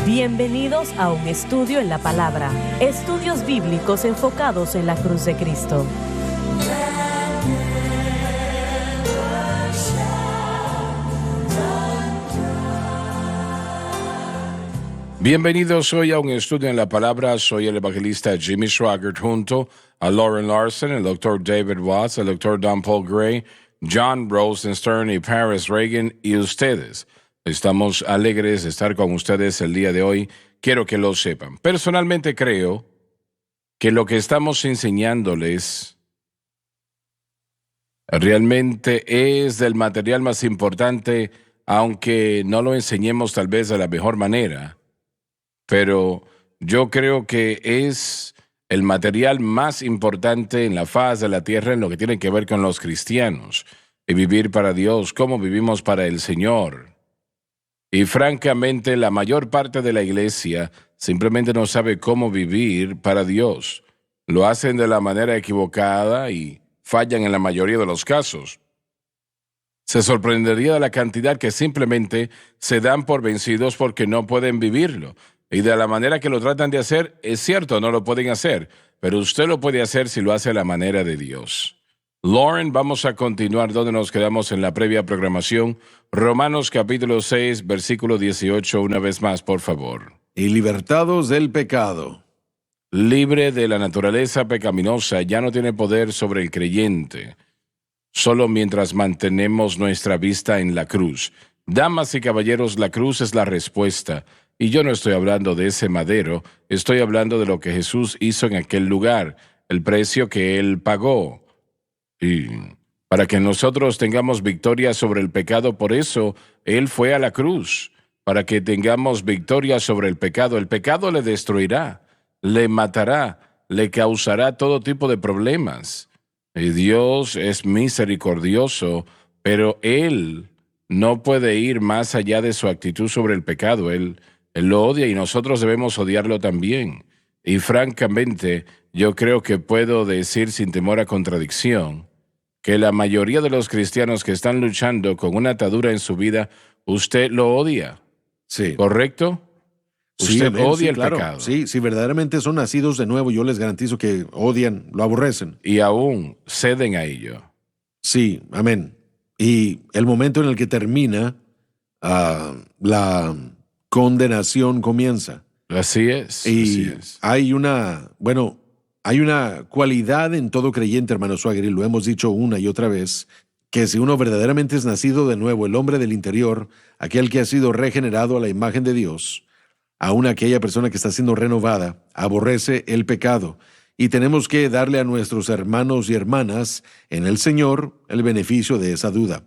Bienvenidos a un estudio en la palabra. Estudios bíblicos enfocados en la cruz de Cristo. Bienvenidos hoy a un estudio en la palabra. Soy el evangelista Jimmy Swaggart junto a Lauren Larson, el Dr. David Watts, el Dr. Don Paul Gray, John Rosenstern y Paris Reagan y ustedes. Estamos alegres de estar con ustedes el día de hoy. Quiero que lo sepan. Personalmente creo que lo que estamos enseñándoles realmente es del material más importante, aunque no lo enseñemos tal vez de la mejor manera. Pero yo creo que es el material más importante en la faz de la tierra en lo que tiene que ver con los cristianos y vivir para Dios, cómo vivimos para el Señor. Y francamente, la mayor parte de la iglesia simplemente no sabe cómo vivir para Dios. Lo hacen de la manera equivocada y fallan en la mayoría de los casos. Se sorprendería de la cantidad que simplemente se dan por vencidos porque no pueden vivirlo. Y de la manera que lo tratan de hacer, es cierto, no lo pueden hacer, pero usted lo puede hacer si lo hace a la manera de Dios. Lauren, vamos a continuar donde nos quedamos en la previa programación. Romanos capítulo 6, versículo 18, una vez más, por favor. Y libertados del pecado. Libre de la naturaleza pecaminosa, ya no tiene poder sobre el creyente, solo mientras mantenemos nuestra vista en la cruz. Damas y caballeros, la cruz es la respuesta. Y yo no estoy hablando de ese madero, estoy hablando de lo que Jesús hizo en aquel lugar, el precio que Él pagó. Y para que nosotros tengamos victoria sobre el pecado, por eso Él fue a la cruz, para que tengamos victoria sobre el pecado. El pecado le destruirá, le matará, le causará todo tipo de problemas. Y Dios es misericordioso, pero Él no puede ir más allá de su actitud sobre el pecado. Él lo odia y nosotros debemos odiarlo también. Y francamente, yo creo que puedo decir sin temor a contradicción que la mayoría de los cristianos que están luchando con una atadura en su vida, usted lo odia. Sí. ¿Correcto? Usted amén, odia el claro. pecado. Sí, si verdaderamente son nacidos de nuevo, yo les garantizo que odian, lo aborrecen. Y aún ceden a ello. Sí, amén. Y el momento en el que termina, la condenación comienza. Así es. Y así es. hay una cualidad en todo creyente, hermano Swaggart, y lo hemos dicho una y otra vez, que si uno verdaderamente es nacido de nuevo, el hombre del interior, aquel que ha sido regenerado a la imagen de Dios, aún aquella persona que está siendo renovada, aborrece el pecado. Y tenemos que darle a nuestros hermanos y hermanas en el Señor el beneficio de esa duda.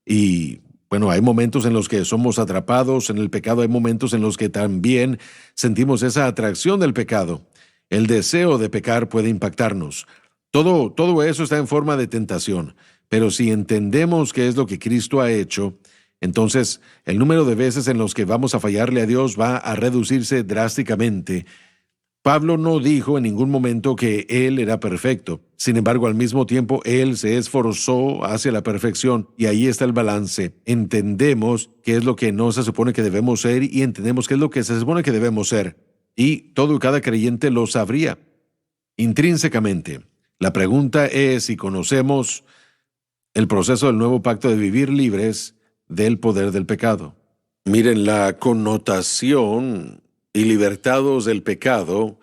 Y bueno, hay momentos en los que somos atrapados en el pecado, hay momentos en los que también sentimos esa atracción del pecado. El deseo de pecar puede impactarnos. Todo eso está en forma de tentación. Pero si entendemos qué es lo que Cristo ha hecho, entonces el número de veces en los que vamos a fallarle a Dios va a reducirse drásticamente. Pablo no dijo en ningún momento que él era perfecto. Sin embargo, al mismo tiempo, él se esforzó hacia la perfección y ahí está el balance. Entendemos qué es lo que no se supone que debemos ser y entendemos qué es lo que se supone que debemos ser. Y todo y cada creyente lo sabría intrínsecamente. La pregunta es si conocemos el proceso del nuevo pacto de vivir libres del poder del pecado. Miren, la connotación y libertados del pecado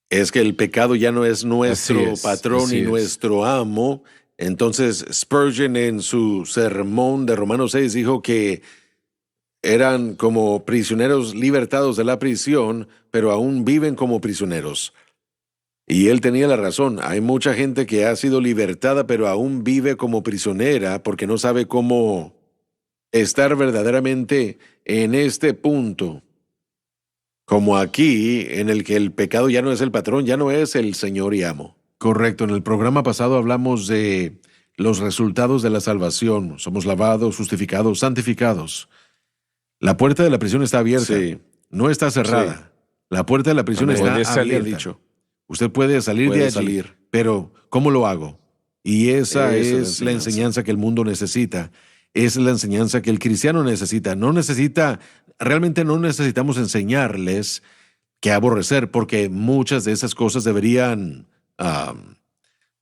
es que el pecado ya no es nuestro patrón y nuestro amo. Entonces Spurgeon en su sermón de Romanos 6 dijo que eran como prisioneros libertados de la prisión, pero aún viven como prisioneros. Y él tenía la razón. Hay mucha gente que ha sido libertada, pero aún vive como prisionera porque no sabe cómo estar verdaderamente en este punto. Como aquí, en el que el pecado ya no es el patrón, ya no es el Señor y amo. Correcto. En el programa pasado hablamos de los resultados de la salvación. Somos lavados, justificados, santificados. La puerta de la prisión está abierta. Sí. No está cerrada. Sí. La puerta de la prisión está abierta. Dicho. Usted puede salir de allí, pero ¿cómo lo hago? Y esa es la enseñanza que el mundo necesita. Es la enseñanza que el cristiano necesita. No necesita realmente no necesitamos enseñarles qué aborrecer, porque muchas de esas cosas deberían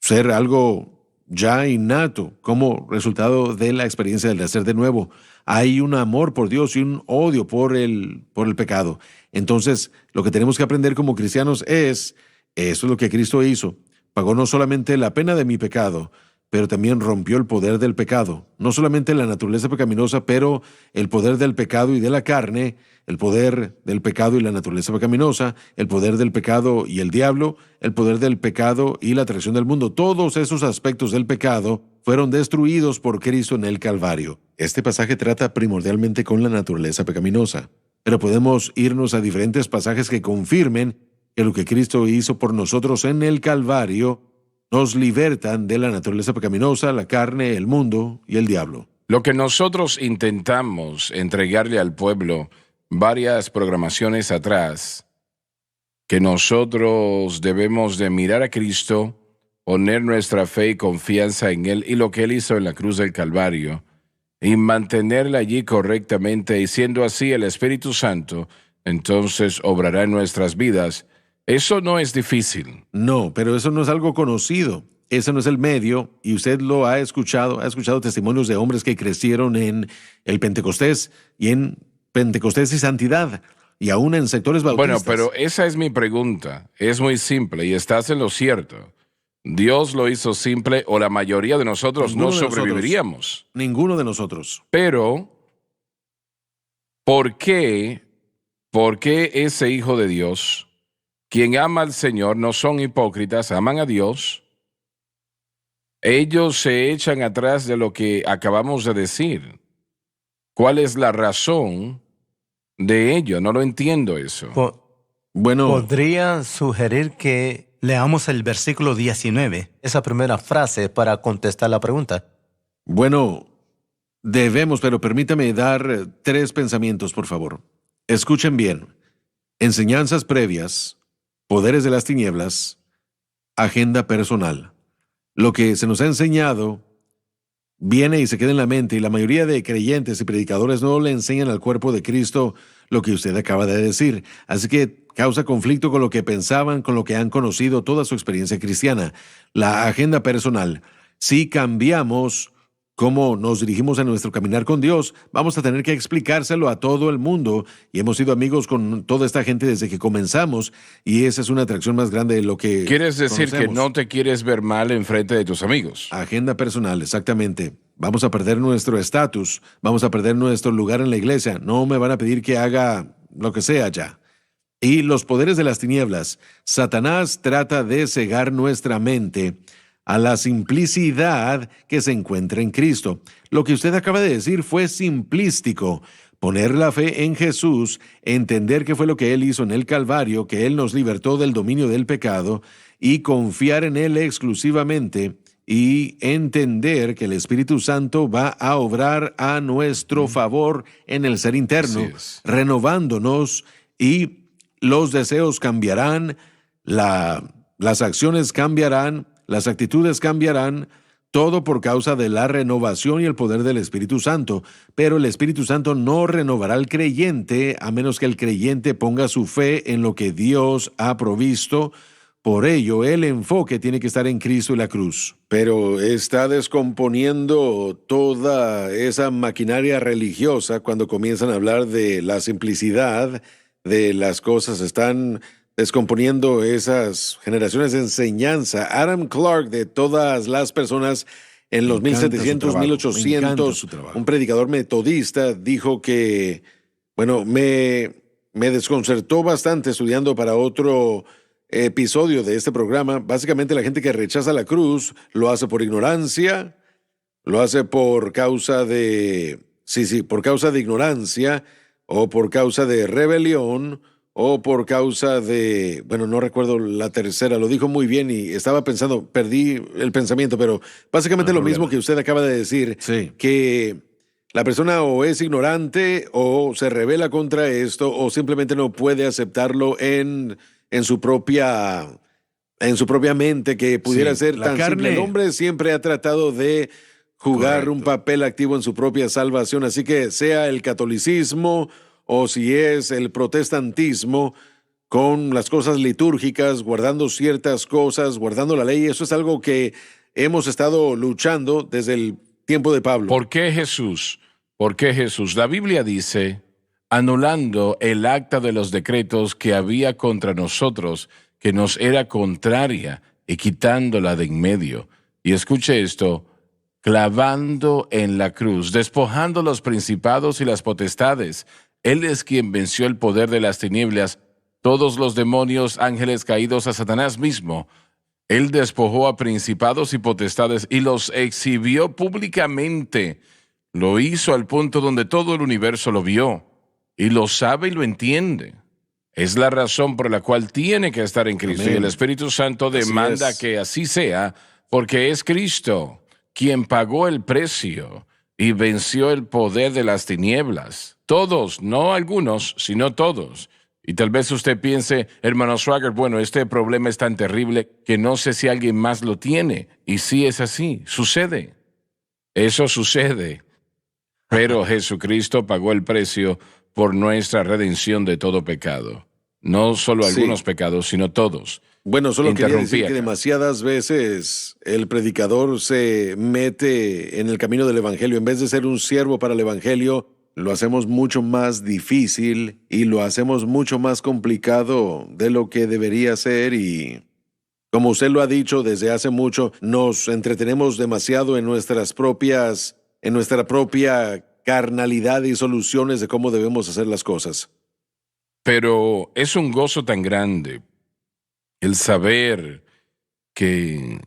ser algo ya innato como resultado de la experiencia del nacer de nuevo. Hay un amor por Dios y un odio por el pecado. Entonces, lo que tenemos que aprender como cristianos es, eso es lo que Cristo hizo. Pagó no solamente la pena de mi pecado, pero también rompió el poder del pecado. No solamente la naturaleza pecaminosa, pero el poder del pecado y de la carne, el poder del pecado y la naturaleza pecaminosa, el poder del pecado y el diablo, el poder del pecado y la atracción del mundo. Todos esos aspectos del pecado fueron destruidos por Cristo en el Calvario. Este pasaje trata primordialmente con la naturaleza pecaminosa, pero podemos irnos a diferentes pasajes que confirmen que lo que Cristo hizo por nosotros en el Calvario nos libertan de la naturaleza pecaminosa, la carne, el mundo y el diablo. Lo que nosotros intentamos entregarle al pueblo varias programaciones atrás, que nosotros debemos de mirar a Cristo, poner nuestra fe y confianza en Él y lo que Él hizo en la cruz del Calvario, y mantenerla allí correctamente, y siendo así el Espíritu Santo, entonces obrará en nuestras vidas. Eso no es difícil. No, pero eso no es algo conocido. Ese no es el medio, y usted lo ha escuchado testimonios de hombres que crecieron en el Pentecostés y santidad, y aún en sectores bautistas. Bueno, pero esa es mi pregunta. Es muy simple y estás en lo cierto. Dios lo hizo simple, o la mayoría de nosotros no sobreviviríamos. Ninguno de nosotros. Pero, ¿por qué ese Hijo de Dios, quien ama al Señor, no son hipócritas, aman a Dios? Ellos se echan atrás de lo que acabamos de decir. ¿Cuál es la razón de ello? No lo entiendo eso. Bueno, Podría sugerir que leamos el versículo 19, esa primera frase, para contestar la pregunta. bueno, debemos, pero permítame dar 3 pensamientos, por favor. Escuchen bien. Enseñanzas previas, poderes de las tinieblas, agenda personal. Lo que se nos ha enseñado viene y se queda en la mente, y la mayoría de creyentes y predicadores no le enseñan al cuerpo de Cristo lo que usted acaba de decir. Así que causa conflicto con lo que pensaban, con lo que han conocido toda su experiencia cristiana. La agenda personal. Si cambiamos cómo nos dirigimos a nuestro caminar con Dios, vamos a tener que explicárselo a todo el mundo, y hemos sido amigos con toda esta gente desde que comenzamos, y esa es una atracción más grande de lo que ¿Quieres decir conocemos. que no te quieres ver mal en frente de tus amigos? Agenda personal, exactamente. Vamos a perder nuestro estatus, vamos a perder nuestro lugar en la iglesia, no me van a pedir que haga lo que sea ya. Y los poderes de las tinieblas. Satanás trata de cegar nuestra mente a la simplicidad que se encuentra en Cristo. Lo que usted acaba de decir fue simplístico. Poner la fe en Jesús, entender qué fue lo que Él hizo en el Calvario, que Él nos libertó del dominio del pecado, y confiar en Él exclusivamente, y entender que el Espíritu Santo va a obrar a nuestro favor en el ser interno, Así es. renovándonos, y los deseos cambiarán, las acciones cambiarán, las actitudes cambiarán, todo por causa de la renovación y el poder del Espíritu Santo. Pero el Espíritu Santo no renovará al creyente a menos que el creyente ponga su fe en lo que Dios ha provisto. Por ello, el enfoque tiene que estar en Cristo y la cruz. Pero está descomponiendo toda esa maquinaria religiosa cuando comienzan a hablar de la simplicidad de las cosas. Están descomponiendo esas generaciones de enseñanza. Adam Clark, de todas las personas en los 1700, 1800, un predicador metodista, dijo que, bueno, me desconcertó bastante estudiando para otro episodio de este programa. Básicamente, la gente que rechaza la cruz lo hace por ignorancia, lo hace por causa de, por causa de ignorancia, o por causa de rebelión, o por causa de, bueno, no recuerdo la tercera, lo dijo muy bien y estaba pensando, perdí el pensamiento, pero básicamente lo mismo que usted acaba de decir, que la persona o es ignorante o se rebela contra esto o simplemente no puede aceptarlo en su propia mente, que pudiera ser tan simple. El hombre siempre ha tratado de jugar un papel activo en su propia salvación, así que sea el catolicismo o si es el protestantismo con las cosas litúrgicas, guardando ciertas cosas, guardando la ley. Eso es algo que hemos estado luchando desde el tiempo de Pablo. ¿Por qué Jesús? ¿Por qué Jesús? La Biblia dice, anulando el acta de los decretos que había contra nosotros, que nos era contraria, y quitándola de en medio. Y escuche esto, clavando en la cruz, despojando los principados y las potestades. Él es quien venció el poder de las tinieblas, todos los demonios, ángeles caídos, a Satanás mismo. Él despojó a principados y potestades y los exhibió públicamente. Lo hizo al punto donde todo el universo lo vio, y lo sabe y lo entiende. Es la razón por la cual tiene que estar en Cristo. Amén. Y el Espíritu Santo demanda que así sea, porque es Cristo quien pagó el precio y venció el poder de las tinieblas. Todos, no algunos, sino todos. Y tal vez usted piense, hermano Swaggart, bueno, este problema es tan terrible que no sé si alguien más lo tiene. Y sí es así, sucede. Eso sucede. Pero Jesucristo pagó el precio por nuestra redención de todo pecado. No solo algunos pecados, sino todos. Bueno, solo quería decir Interrumpí que acá. demasiadas veces el predicador se mete en el camino del Evangelio. En vez de ser un siervo para el Evangelio, lo hacemos mucho más difícil y lo hacemos mucho más complicado de lo que debería ser. Y como usted lo ha dicho desde hace mucho, nos entretenemos demasiado en nuestra propia carnalidad y soluciones de cómo debemos hacer las cosas. Pero es un gozo tan grande el saber que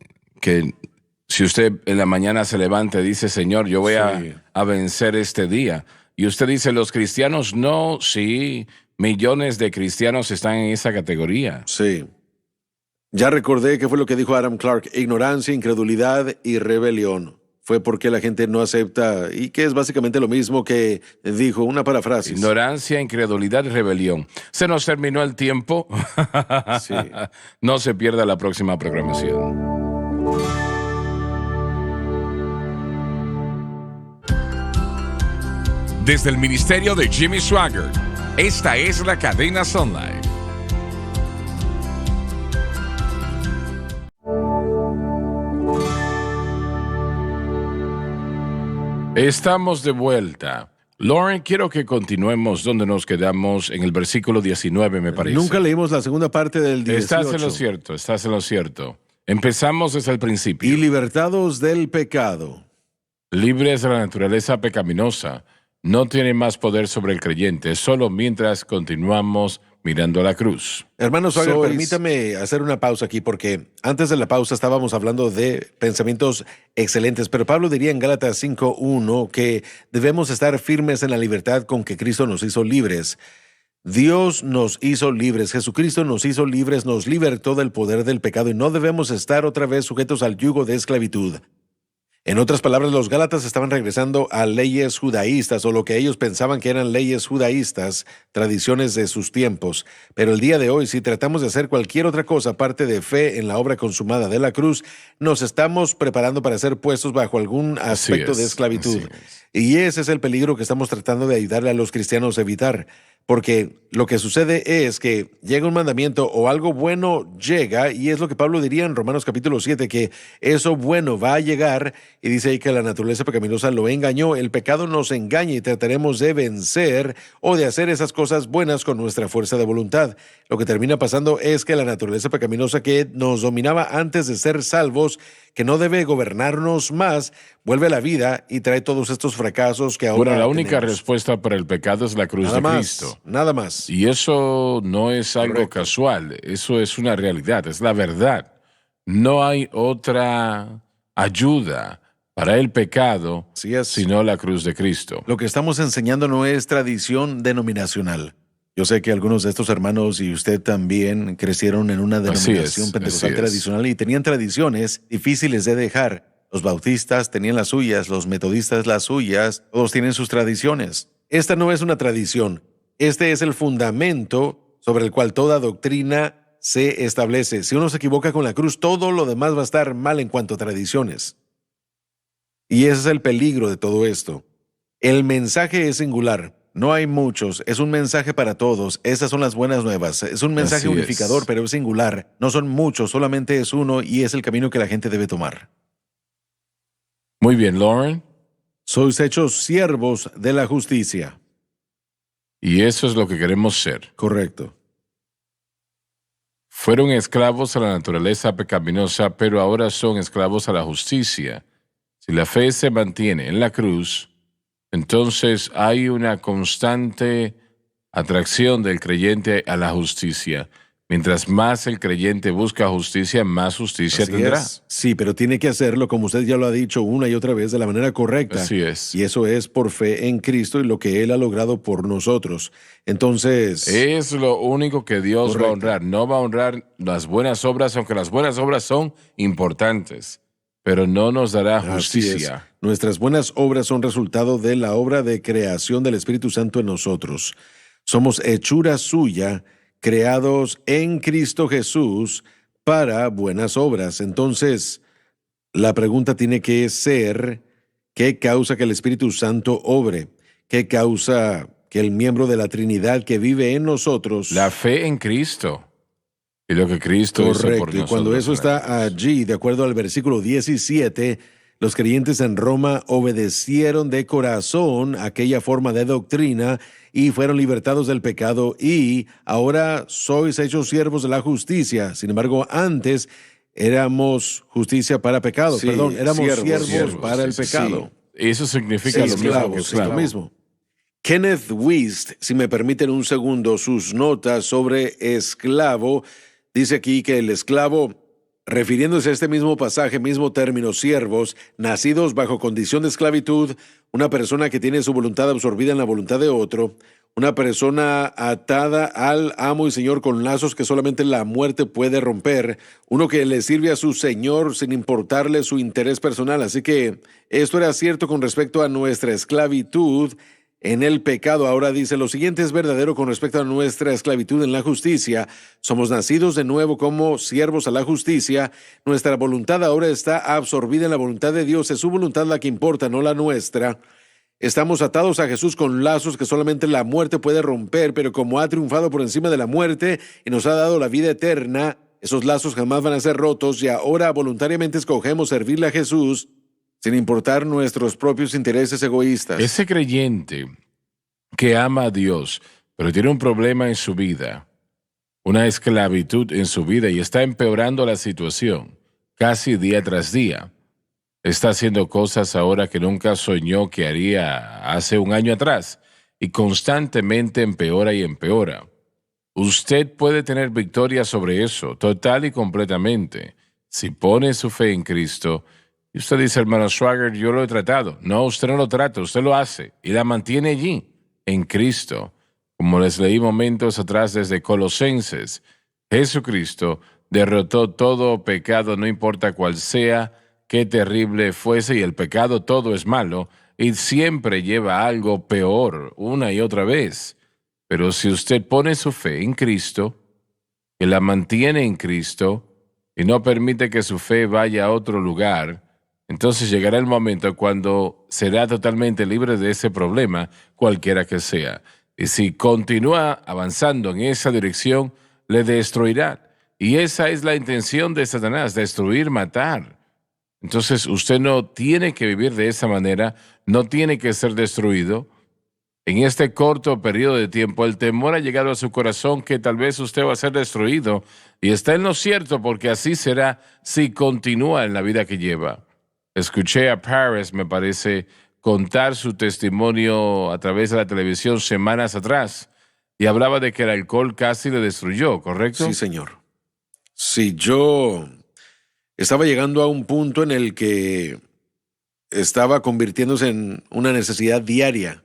si usted en la mañana se levanta y dice, Señor, yo voy Sí. a vencer este día. Y usted dice, los cristianos no, sí, millones de cristianos están en esa categoría. Sí. Ya recordé qué fue lo que dijo Adam Clark: ignorancia, incredulidad y rebelión. Fue porque la gente no acepta, y que es básicamente lo mismo que dijo, una paráfrasis. Ignorancia, incredulidad y rebelión. Se nos terminó el tiempo. Sí. No se pierda la próxima programación. Desde el ministerio de Jimmy Swaggart, esta es la cadena Sun Life. Estamos de vuelta. Lauren, quiero que continuemos donde nos quedamos en el versículo 19, me parece. Nunca leímos la segunda parte del 18. Estás en lo cierto, estás en lo cierto. Empezamos desde el principio. Y libertados del pecado. Libres de la naturaleza pecaminosa, no tiene más poder sobre el creyente, solo mientras continuamos mirando a la cruz. Hermano Swaggart, Sois- permítame hacer una pausa aquí, porque antes de la pausa estábamos hablando de pensamientos excelentes, pero Pablo diría en Gálatas 5:1 que debemos estar firmes en la libertad con que Cristo nos hizo libres. Dios nos hizo libres, Jesucristo nos hizo libres, nos libertó del poder del pecado y no debemos estar otra vez sujetos al yugo de esclavitud. En otras palabras, los Gálatas estaban regresando a leyes judaístas, o lo que ellos pensaban que eran leyes judaístas, tradiciones de sus tiempos. Pero el día de hoy, si tratamos de hacer cualquier otra cosa aparte de fe en la obra consumada de la cruz, nos estamos preparando para ser puestos bajo algún aspecto es, de esclavitud. así es. Y ese es el peligro que estamos tratando de ayudarle a los cristianos a evitar. Porque lo que sucede es que llega un mandamiento o algo bueno llega, y es lo que Pablo diría en Romanos capítulo 7, que eso bueno va a llegar, y dice ahí que la naturaleza pecaminosa lo engañó. El pecado nos engaña y trataremos de vencer o de hacer esas cosas buenas con nuestra fuerza de voluntad. Lo que termina pasando es que la naturaleza pecaminosa que nos dominaba antes de ser salvos, que no debe gobernarnos más, vuelve a la vida y trae todos estos fracasos que ahora Bueno, la única tenemos. respuesta para el pecado es la cruz Nada de más, Cristo. nada más. Y eso no es algo Correcto. casual, eso es una realidad, es la verdad. No hay otra ayuda para el pecado Así es. sino la cruz de Cristo. Lo que estamos enseñando no es tradición denominacional. Yo sé que algunos de estos hermanos y usted también crecieron en una Así denominación es, pentecostal así es. tradicional y tenían tradiciones difíciles de dejar. Los bautistas tenían las suyas, los metodistas las suyas, todos tienen sus tradiciones. Esta no es una tradición, este es el fundamento sobre el cual toda doctrina se establece. Si uno se equivoca con la cruz, todo lo demás va a estar mal en cuanto a tradiciones. Y ese es el peligro de todo esto. El mensaje es singular. No hay muchos, es un mensaje para todos. Esas son las buenas nuevas. Es un mensaje Así unificador, es. pero es singular. No son muchos, solamente es uno y es el camino que la gente debe tomar. Muy bien, Lauren. Sois hechos siervos de la justicia. Y eso es lo que queremos ser. Correcto. Fueron esclavos a la naturaleza pecaminosa, pero ahora son esclavos a la justicia. Si la fe se mantiene en la cruz, entonces hay una constante atracción del creyente a la justicia. Mientras más el creyente busca justicia, más justicia Así tendrá. es. Sí, pero tiene que hacerlo, como usted ya lo ha dicho una y otra vez, de la manera correcta. Así es. Y eso es por fe en Cristo y lo que Él ha logrado por nosotros. Entonces, Es lo único que Dios va a Correcto. honrar. No va a honrar las buenas obras, aunque las buenas obras son importantes, pero no nos dará así es. justicia. Nuestras buenas obras son resultado de la obra de creación del Espíritu Santo en nosotros. Somos hechura suya, creados en Cristo Jesús para buenas obras. Entonces, la pregunta tiene que ser, ¿qué causa que el Espíritu Santo obre? ¿Qué causa que el miembro de la Trinidad que vive en nosotros... La fe en Cristo y lo que Cristo hizo por Correcto, nosotros. y cuando eso está hermanos. allí, de acuerdo al versículo 17, los creyentes en Roma obedecieron de corazón aquella forma de doctrina y fueron libertados del pecado y ahora sois hechos siervos de la justicia. Sin embargo, antes éramos justicia para pecado, Sí, perdón, éramos siervos, siervos, para el sí, sí, pecado. sí. Eso significa lo mismo que Esclavos, es lo esclavo. mismo. Kenneth Wuest, si me permiten un segundo, sus notas sobre esclavo, dice aquí que el esclavo, refiriéndose a este mismo pasaje, mismo término, siervos, nacidos bajo condición de esclavitud, una persona que tiene su voluntad absorbida en la voluntad de otro, una persona atada al amo y señor con lazos que solamente la muerte puede romper, uno que le sirve a su señor sin importarle su interés personal. Así que esto era cierto con respecto a nuestra esclavitud en el pecado. Ahora dice, lo siguiente es verdadero con respecto a nuestra esclavitud en la justicia. Somos nacidos de nuevo como siervos a la justicia. Nuestra voluntad ahora está absorbida en la voluntad de Dios. Es su voluntad la que importa, no la nuestra. Estamos atados a Jesús con lazos que solamente la muerte puede romper, pero como ha triunfado por encima de la muerte y nos ha dado la vida eterna, esos lazos jamás van a ser rotos y ahora voluntariamente escogemos servirle a Jesús sin importar nuestros propios intereses egoístas. Ese creyente que ama a Dios, pero tiene un problema en su vida, una esclavitud en su vida y está empeorando la situación casi día tras día. Está haciendo cosas ahora que nunca soñó que haría hace un año atrás y constantemente empeora y empeora. Usted puede tener victoria sobre eso, total y completamente, si pone su fe en Cristo. Y usted dice, hermano Schwager, yo lo he tratado. No, usted no lo trata, usted lo hace y la mantiene allí, en Cristo. Como les leí momentos atrás desde Colosenses, Jesucristo derrotó todo pecado, no importa cuál sea, qué terrible fuese, y el pecado todo es malo, y siempre lleva algo peor una y otra vez. Pero si usted pone su fe en Cristo, y la mantiene en Cristo, y no permite que su fe vaya a otro lugar, entonces llegará el momento cuando será totalmente libre de ese problema, cualquiera que sea. Y si continúa avanzando en esa dirección, le destruirá. Y esa es la intención de Satanás, destruir, matar. Entonces usted no tiene que vivir de esa manera, no tiene que ser destruido. En este corto periodo de tiempo, el temor ha llegado a su corazón que tal vez usted va a ser destruido. Y está en lo cierto, porque así será si continúa en la vida que lleva. Escuché a Paris, me parece, contar su testimonio a través de la televisión semanas atrás y hablaba de que el alcohol casi le destruyó, ¿correcto? Sí, señor. Sí, yo estaba llegando a un punto en el que estaba convirtiéndose en una necesidad diaria.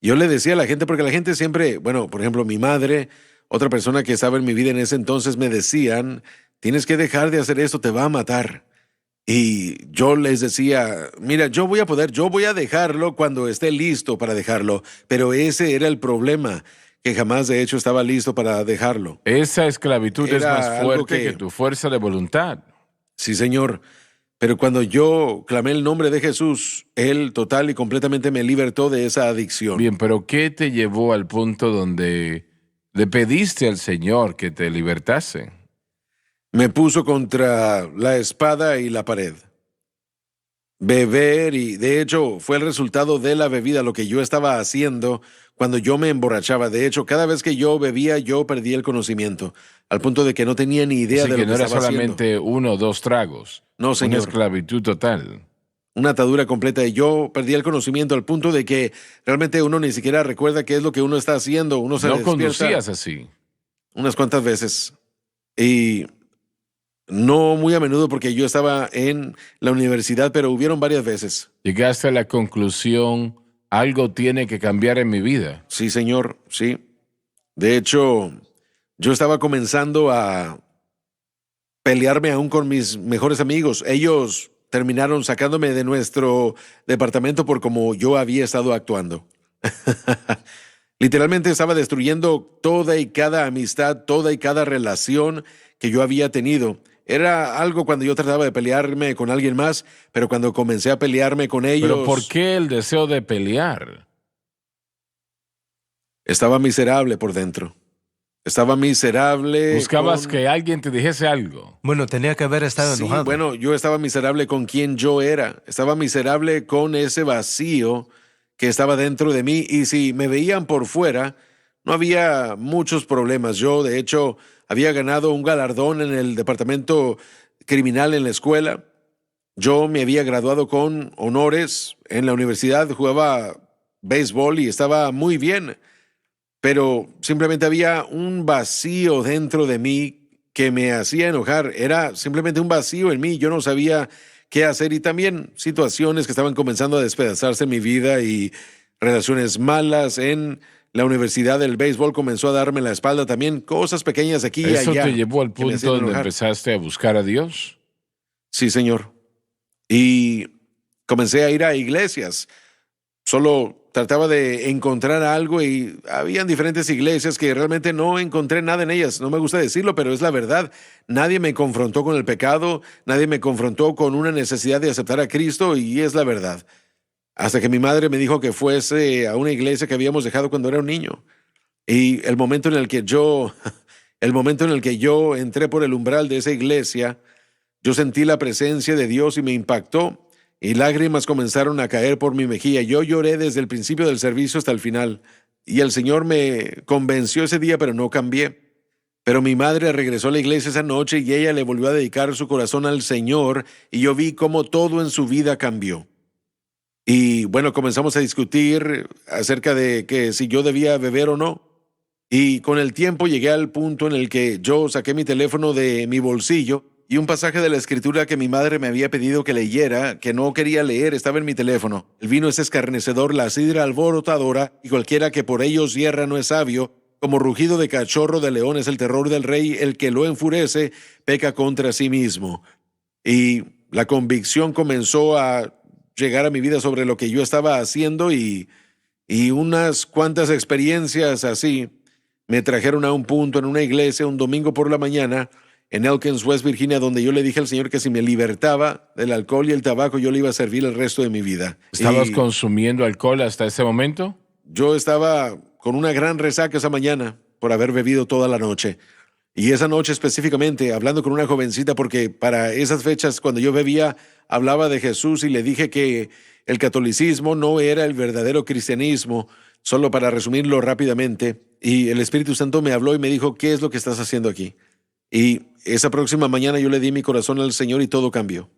Yo le decía a la gente, porque la gente siempre, bueno, por ejemplo, mi madre, otra persona que estaba en mi vida en ese entonces me decían, tienes que dejar de hacer esto, te va a matar. Y yo les decía, mira, yo voy a dejarlo cuando esté listo para dejarlo, pero ese era el problema, que jamás de hecho estaba listo para dejarlo. Esa esclavitud es Era más algo fuerte que tu fuerza de voluntad. Sí, señor. Pero cuando yo clamé el nombre de Jesús, Él total y completamente me libertó de esa adicción. Bien, pero ¿qué te llevó al punto donde le pediste al Señor que te libertase? Me puso contra la espada y la pared. Beber y, de hecho, fue el resultado de la bebida lo que yo estaba haciendo cuando yo me emborrachaba. De hecho, cada vez que yo bebía, yo perdía el conocimiento, al punto de que no tenía ni idea Así de que lo no que era estaba haciendo. solamente 1 o 2 tragos. No, Una señor. esclavitud total. Una atadura completa y yo perdí el conocimiento al punto de que realmente uno ni siquiera recuerda qué es lo que uno está haciendo. Uno se No despierta conducías así. unas cuantas veces y no muy a menudo porque yo estaba en la universidad, pero hubieron varias veces. Llegaste a la conclusión, algo tiene que cambiar en mi vida. Sí, señor, sí. De hecho, yo estaba comenzando a pelearme aún con mis mejores amigos. Ellos terminaron sacándome de nuestro departamento por cómo yo había estado actuando. Literalmente estaba destruyendo toda y cada amistad, toda y cada relación que yo había tenido. Era algo cuando yo trataba de pelearme con alguien más, pero cuando comencé a pelearme con ellos, Pero ¿por qué el deseo de pelear? estaba miserable por dentro. Estaba miserable. Buscabas que alguien te dijese algo. Bueno, tenía que haber estado Sí, enojado. bueno, yo estaba miserable con quien yo era. Estaba miserable con ese vacío que estaba dentro de mí. Y si me veían por fuera, no había muchos problemas. Yo, de hecho, había ganado un galardón en el departamento criminal en la escuela. Yo me había graduado con honores en la universidad, jugaba béisbol y estaba muy bien. Pero simplemente había un vacío dentro de mí que me hacía enojar. Era simplemente un vacío en mí. Yo no sabía qué hacer y también situaciones que estaban comenzando a despedazarse en mi vida y relaciones malas en la universidad. El béisbol comenzó a darme la espalda también, cosas pequeñas aquí y ¿Eso allá te llevó al que me punto hacían donde enojar. empezaste a buscar a Dios? Sí, señor. Y comencé a ir a iglesias. Solo trataba de encontrar algo y habían diferentes iglesias que realmente no encontré nada en ellas. No me gusta decirlo, pero es la verdad. Nadie me confrontó con el pecado, nadie me confrontó con una necesidad de aceptar a Cristo y es la verdad. Hasta que mi madre me dijo que fuese a una iglesia que habíamos dejado cuando era un niño. Y el momento en el que yo, el momento en el que yo entré por el umbral de esa iglesia, yo sentí la presencia de Dios y me impactó. Y lágrimas comenzaron a caer por mi mejilla. Yo lloré desde el principio del servicio hasta el final. Y el Señor me convenció ese día, pero no cambié. Pero mi madre regresó a la iglesia esa noche y ella le volvió a dedicar su corazón al Señor. Y yo vi cómo todo en su vida cambió. Y bueno, comenzamos a discutir acerca de que si yo debía beber o no. Y con el tiempo llegué al punto en el que yo saqué mi teléfono de mi bolsillo y un pasaje de la escritura que mi madre me había pedido que leyera, que no quería leer, estaba en mi teléfono. El vino es escarnecedor, la sidra alborotadora, y cualquiera que por ellos hierra no es sabio. Como rugido de cachorro de león es el terror del rey, el que lo enfurece peca contra sí mismo. Y la convicción comenzó a llegar a mi vida sobre lo que yo estaba haciendo y unas cuantas experiencias así me trajeron a un punto en una iglesia un domingo por la mañana en Elkins, West Virginia, donde yo le dije al Señor que si me libertaba del alcohol y el tabaco, yo le iba a servir el resto de mi vida. ¿Estabas Y consumiendo alcohol hasta ese momento? yo estaba con una gran resaca esa mañana por haber bebido toda la noche. Y esa noche específicamente, hablando con una jovencita, porque para esas fechas, cuando yo bebía, hablaba de Jesús y le dije que el catolicismo no era el verdadero cristianismo, solo para resumirlo rápidamente. Y el Espíritu Santo me habló y me dijo, ¿qué es lo que estás haciendo aquí? Y esa próxima mañana yo le di mi corazón al Señor y todo cambió.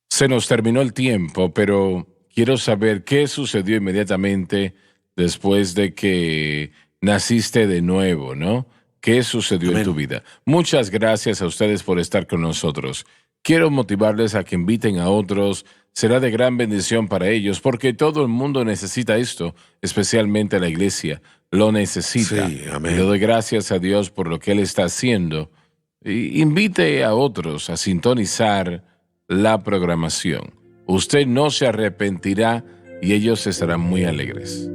Se nos terminó el tiempo, pero quiero saber qué sucedió inmediatamente después de que naciste de nuevo, ¿no? ¿Qué sucedió en Amén. tu vida? Muchas gracias a ustedes por estar con nosotros. Quiero motivarles a que inviten a otros. Será de gran bendición para ellos porque todo el mundo necesita esto, especialmente la iglesia. Lo necesita. Sí, amén. Y le doy gracias a Dios por lo que Él está haciendo. Y invite a otros a sintonizar la programación. Usted no se arrepentirá y ellos estarán muy alegres.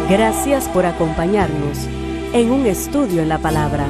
Gracias por acompañarnos en un estudio en la palabra.